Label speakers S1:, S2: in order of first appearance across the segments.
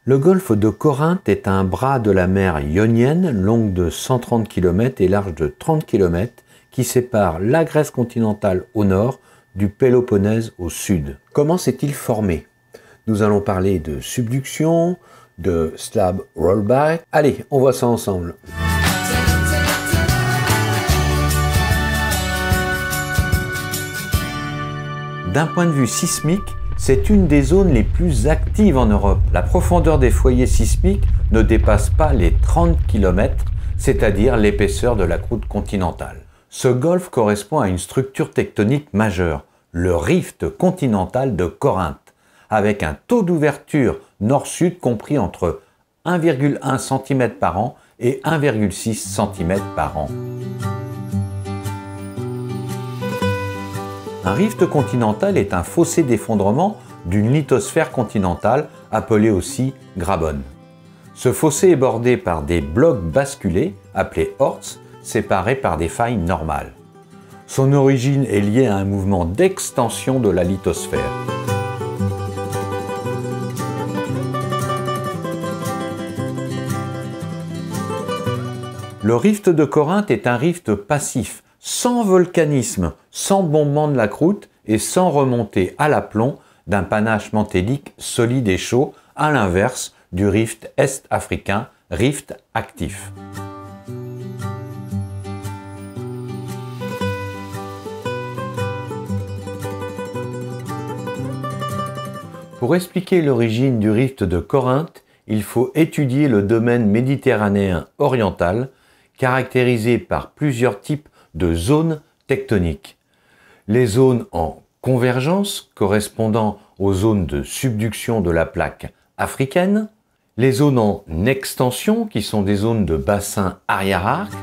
S1: Le golfe de Corinthe est un bras de la mer Ionienne, longue de 130 km et large de 30 km, qui sépare la Grèce continentale au nord du Péloponnèse au sud. Comment s'est-il formé? Nous allons parler de subduction, de slab rollback. Allez, on voit ça ensemble. D'un point de vue sismique, c'est une des zones les plus actives en Europe. La profondeur des foyers sismiques ne dépasse pas les 30 km, c'est-à-dire l'épaisseur de la croûte continentale. Ce golfe correspond à une structure tectonique majeure, le rift continental de Corinthe, avec un taux d'ouverture nord-sud compris entre 1,1 cm par an et 1,6 cm par an. Un rift continental est un fossé d'effondrement d'une lithosphère continentale, appelée aussi graben. Ce fossé est bordé par des blocs basculés, appelés orts, séparés par des failles normales. Son origine est liée à un mouvement d'extension de la lithosphère. Le rift de Corinthe est un rift passif, sans volcanisme, sans bombement de la croûte et sans remontée à l'aplomb d'un panache mantélique solide et chaud, à l'inverse du rift est-africain, rift actif. Pour expliquer l'origine du rift de Corinthe, il faut étudier le domaine méditerranéen oriental, caractérisé par plusieurs types de zones tectoniques. Les zones en convergence, correspondant aux zones de subduction de la plaque africaine, les zones en extension, qui sont des zones de bassin arrière-arc,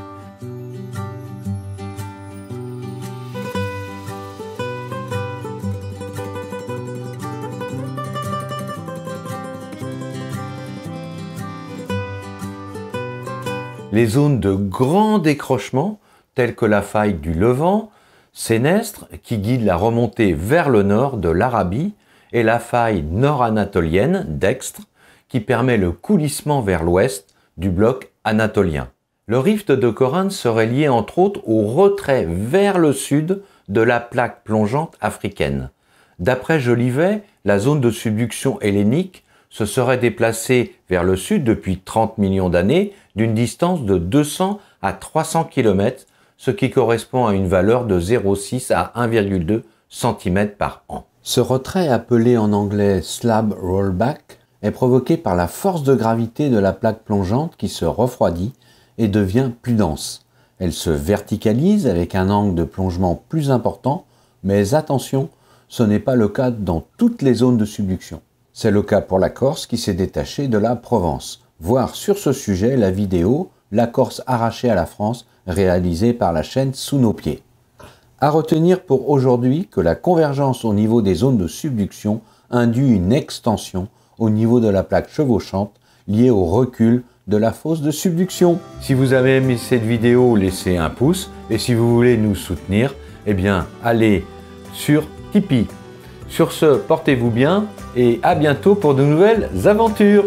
S1: les zones de grand décrochement, telles que la faille du Levant, Sénestre, qui guide la remontée vers le nord de l'Arabie, et la faille nord-anatolienne, Dextre, qui permet le coulissement vers l'ouest du bloc anatolien. Le rift de Corinthe serait lié entre autres au retrait vers le sud de la plaque plongeante africaine. D'après Jolivet, la zone de subduction hellénique se serait déplacée vers le sud depuis 30 millions d'années d'une distance de 200 à 300 km, ce qui correspond à une valeur de 0,6 à 1,2 cm par an. Ce retrait, appelé en anglais slab rollback, est provoqué par la force de gravité de la plaque plongeante qui se refroidit et devient plus dense. Elle se verticalise avec un angle de plongement plus important, mais attention, ce n'est pas le cas dans toutes les zones de subduction. C'est le cas pour la Corse qui s'est détachée de la Provence. Voir sur ce sujet la vidéo « La Corse arrachée à la France » réalisée par la chaîne Sous nos pieds. À retenir pour aujourd'hui que la convergence au niveau des zones de subduction induit une extension au niveau de la plaque chevauchante liée au recul de la fosse de subduction. Si vous avez aimé cette vidéo, laissez un pouce et si vous voulez nous soutenir, eh bien allez sur Tipeee. Sur ce, portez-vous bien et à bientôt pour de nouvelles aventures.